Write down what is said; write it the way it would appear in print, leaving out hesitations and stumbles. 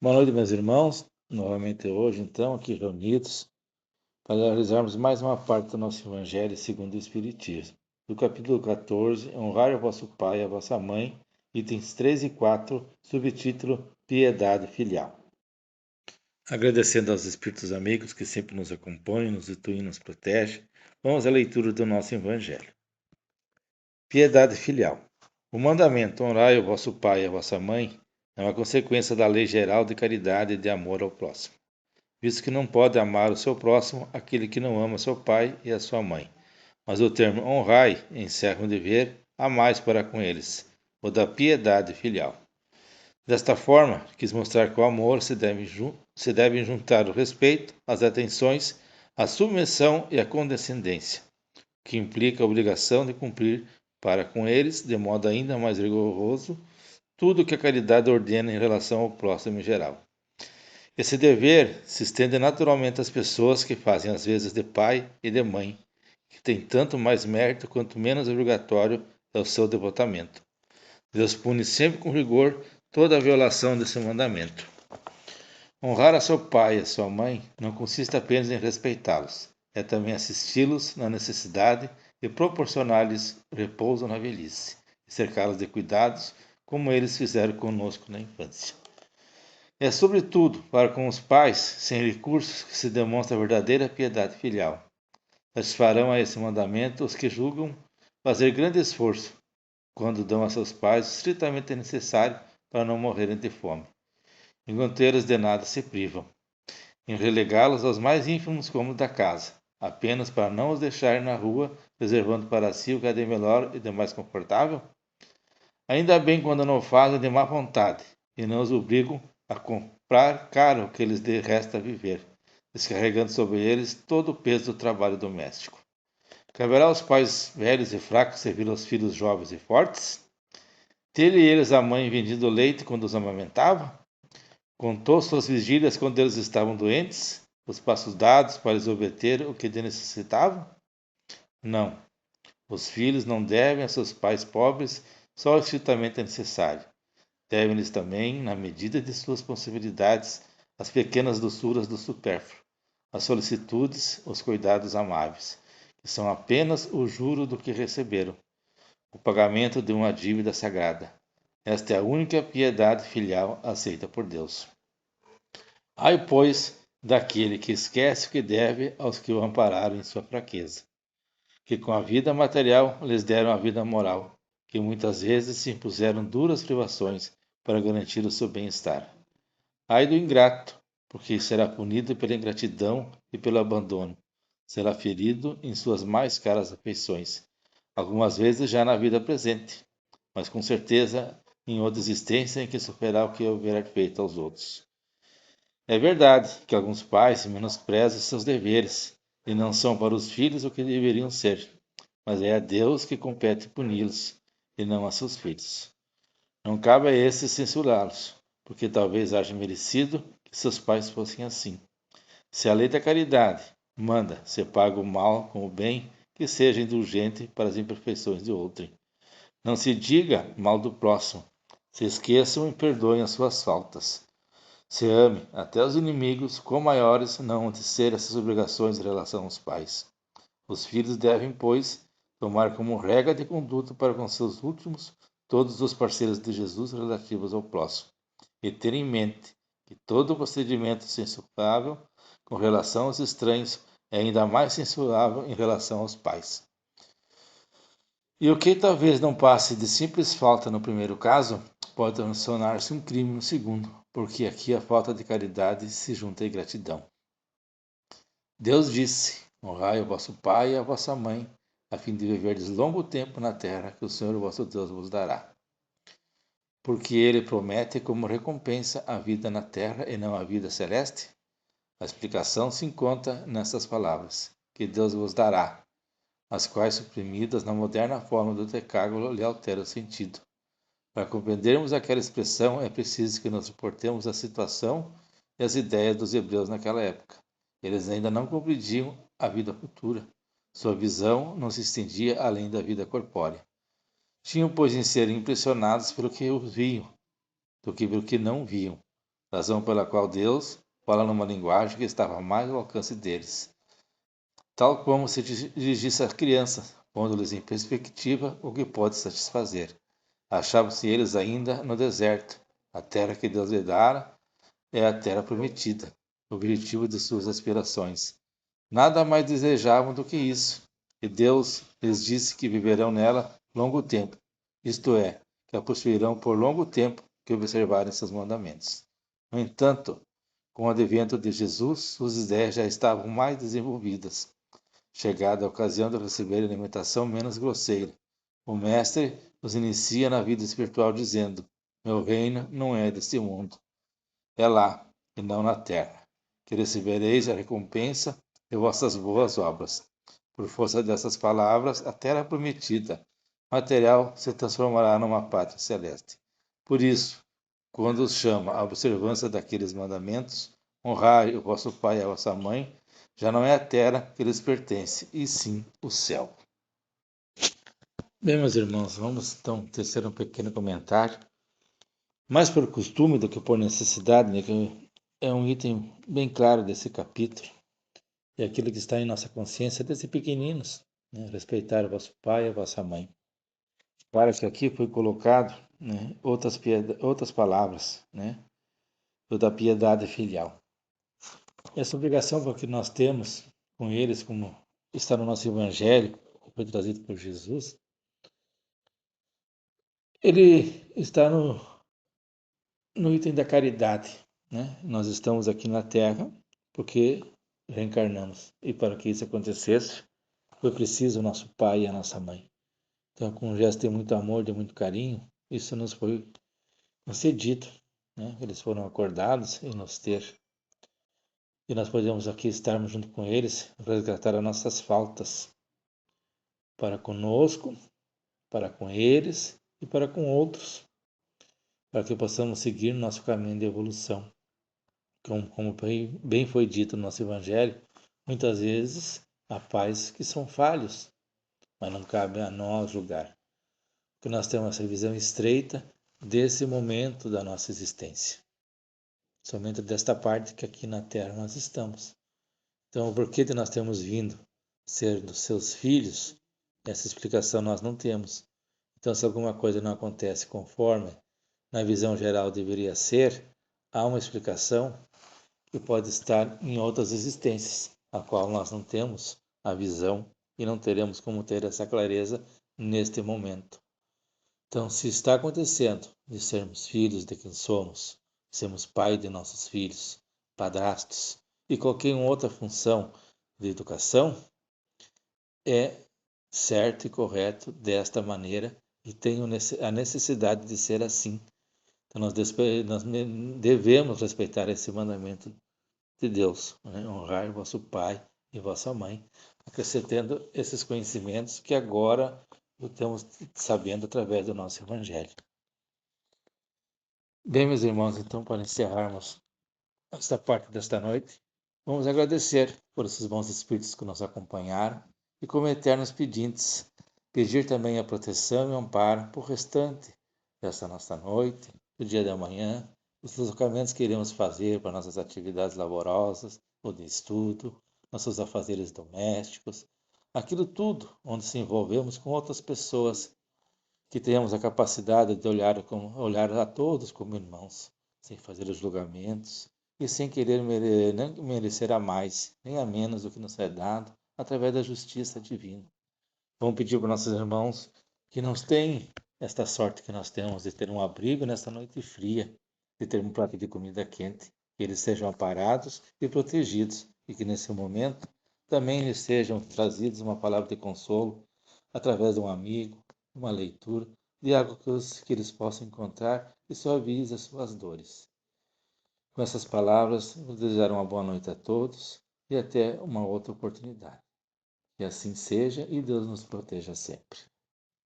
Boa noite, meus irmãos. Novamente hoje, então, aqui reunidos para realizarmos mais uma parte do nosso Evangelho segundo o Espiritismo. Do capítulo 14, Honrai o vosso pai e a vossa mãe, itens 3 e 4, subtítulo Piedade Filial. Agradecendo aos Espíritos amigos que sempre nos acompanham, nos intuem e nos protegem, vamos à leitura do nosso Evangelho. Piedade Filial. O mandamento Honrai o vosso pai e a vossa mãe é uma consequência da lei geral de caridade e de amor ao próximo, visto que não pode amar o seu próximo aquele que não ama seu pai e a sua mãe. Mas o termo honrai encerra um dever a mais para com eles, o da piedade filial. Desta forma, quis mostrar que o amor se deve juntar o respeito, as atenções, a submissão e a condescendência, que implica a obrigação de cumprir para com eles, de modo ainda mais rigoroso, tudo o que a caridade ordena em relação ao próximo em geral. Esse dever se estende naturalmente às pessoas que fazem as vezes de pai e de mãe, que tem tanto mais mérito quanto menos obrigatório é o seu devotamento. Deus pune sempre com rigor toda a violação desse mandamento. Honrar a seu pai e a sua mãe não consiste apenas em respeitá-los, é também assisti-los na necessidade e proporcionar-lhes repouso na velhice, e cercá-los de cuidados, como eles fizeram conosco na infância. É, sobretudo, para com os pais sem recursos que se demonstra a verdadeira piedade filial. Satisfarão a esse mandamento os que julgam fazer grande esforço quando dão a seus pais o estritamente necessário para não morrerem de fome, enquanto eles de nada se privam, em relegá-los aos mais ínfimos cômodos da casa, apenas para não os deixarem na rua, reservando para si o que é de melhor e de mais confortável? Ainda bem quando não fazem de má vontade e não os obrigam a comprar caro o que lhes dê resta a viver, descarregando sobre eles todo o peso do trabalho doméstico. Caberá aos pais velhos e fracos servir aos filhos jovens e fortes? Ter-lhe eles a mãe vendido leite quando os amamentava? Contou suas vigílias quando eles estavam doentes? Os passos dados para lhes obter o que necessitavam? Não. Os filhos não devem a seus pais pobres só o estritamente necessário. Devem-lhes também, na medida de suas possibilidades, as pequenas doçuras do supérfluo, as solicitudes, os cuidados amáveis, que são apenas o juro do que receberam, o pagamento de uma dívida sagrada. Esta é a única piedade filial aceita por Deus. Ai, pois, daquele que esquece o que deve aos que o ampararam em sua fraqueza, que com a vida material lhes deram a vida moral, que muitas vezes se impuseram duras privações para garantir o seu bem-estar. Ai do ingrato, porque será punido pela ingratidão e pelo abandono. Será ferido em suas mais caras afeições, algumas vezes já na vida presente, mas com certeza em outra existência em que sofrerá o que houver feito aos outros. É verdade que alguns pais menosprezam seus deveres e não são para os filhos o que deveriam ser, mas é a Deus que compete puni-los e não a seus filhos. Não cabe a esses censurá-los, porque talvez haja merecido que seus pais fossem assim. Se a lei da caridade manda se paga o mal com o bem, que seja indulgente para as imperfeições de outrem. Não se diga mal do próximo, se esqueçam e perdoem as suas faltas. Se ame até os inimigos, quão maiores não hão de ser essas obrigações em relação aos pais. Os filhos devem, pois, tomar como regra de conduta para com seus últimos todos os parceiros de Jesus relativos ao próximo, e ter em mente que todo procedimento censurável com relação aos estranhos é ainda mais censurável em relação aos pais. E o que talvez não passe de simples falta no primeiro caso, pode tornar-se um crime no segundo, porque aqui a falta de caridade se junta à ingratidão. Deus disse: honrai o vosso pai e a vossa mãe, a fim de viverdes longo tempo na terra que o Senhor vosso Deus vos dará. Porque ele promete como recompensa a vida na terra e não a vida celeste? A explicação se encontra nessas palavras, que Deus vos dará, as quais, suprimidas na moderna forma do decálogo, lhe altera o sentido. Para compreendermos aquela expressão, é preciso que nos suportemos a situação e as ideias dos hebreus naquela época. Eles ainda não compreendiam a vida futura. Sua visão não se estendia além da vida corpórea. Tinham, pois, em ser impressionados pelo que viam, do que pelo que não viam. razão pela qual Deus fala numa linguagem que estava mais ao alcance deles, tal como se dirigisse a crianças, pondo-lhes em perspectiva o que pode satisfazer. Achavam-se eles ainda no deserto. A terra que Deus lhe dara é a terra prometida, o objetivo de suas aspirações. Nada mais desejavam do que isso, e Deus lhes disse que viverão nela longo tempo, isto é, que a possuirão por longo tempo que observarem seus mandamentos. No entanto, com o advento de Jesus, suas ideias já estavam mais desenvolvidas. Chegada a ocasião de receberem alimentação menos grosseira, o Mestre os inicia na vida espiritual dizendo: Meu reino não é deste mundo, é lá, e não na terra, que recebereis a recompensa de vossas boas obras. Por força dessas palavras, a terra prometida, material, se transformará numa pátria celeste. Por isso, quando os chama à observância daqueles mandamentos, honrai o vosso pai e a vossa mãe, já não é a terra que lhes pertence, e sim o céu. Bem, meus irmãos, vamos então tecer um pequeno comentário, mais por costume do que por necessidade, né, que é um item bem claro desse capítulo, e aquilo que está em nossa consciência desde pequeninos, né, respeitar o vosso pai e a vossa mãe. Claro que aqui foi colocado, né, outras palavras, né, da piedade filial. Essa obrigação que nós temos com eles, como está no nosso Evangelho, que foi trazido por Jesus, ele está no item da caridade. Né? Nós estamos aqui na Terra porque reencarnamos. E para que isso acontecesse, foi preciso o nosso pai e a nossa mãe. Então, com um gesto de muito amor, de muito carinho, isso nos foi concedido. Né? Eles foram acordados em nos ter. E nós podemos aqui estarmos junto com eles, resgatar as nossas faltas para conosco, para com eles e para com outros, para que possamos seguir nosso caminho de evolução. Como bem foi dito no nosso Evangelho, muitas vezes há pais que são falhos, mas não cabe a nós julgar, porque nós temos essa visão estreita desse momento da nossa existência, somente desta parte que aqui na Terra nós estamos. Então, o porquê de nós termos vindo ser dos seus filhos, essa explicação nós não temos. Então, se alguma coisa não acontece conforme na visão geral deveria ser, há uma explicação que pode estar em outras existências, a qual nós não temos a visão e não teremos como ter essa clareza neste momento. Então, se está acontecendo de sermos filhos de quem somos, sermos pai de nossos filhos, padrastos e qualquer outra função de educação, é certo e correto desta maneira e tem a necessidade de ser assim. Então, nós devemos respeitar esse mandamento de Deus, né? Honrar vosso pai e vossa mãe, acrescentando esses conhecimentos que agora estamos sabendo através do nosso Evangelho. Bem, meus irmãos, então, para encerrarmos esta parte desta noite, vamos agradecer por esses bons espíritos que nos acompanharam e, como eternos pedintes, pedir também a proteção e amparo por restante desta nossa noite, do dia da manhã, os deslocamentos que iremos fazer para nossas atividades laborosas ou de estudo, nossos afazeres domésticos, aquilo tudo onde se envolvemos com outras pessoas, que tenhamos a capacidade de olhar a todos como irmãos, sem fazer os julgamentos e sem querer nem merecer a mais, nem a menos do que nos é dado, através da justiça divina. Vamos pedir para nossos irmãos que nos tenham esta sorte que nós temos de ter um abrigo nesta noite fria, de ter um prato de comida quente, que eles sejam amparados e protegidos, e que nesse momento também lhes sejam trazidos uma palavra de consolo, através de um amigo, uma leitura, de algo que eles possam encontrar e suavize as suas dores. Com essas palavras, vou desejar uma boa noite a todos e até uma outra oportunidade. Que assim seja e Deus nos proteja sempre.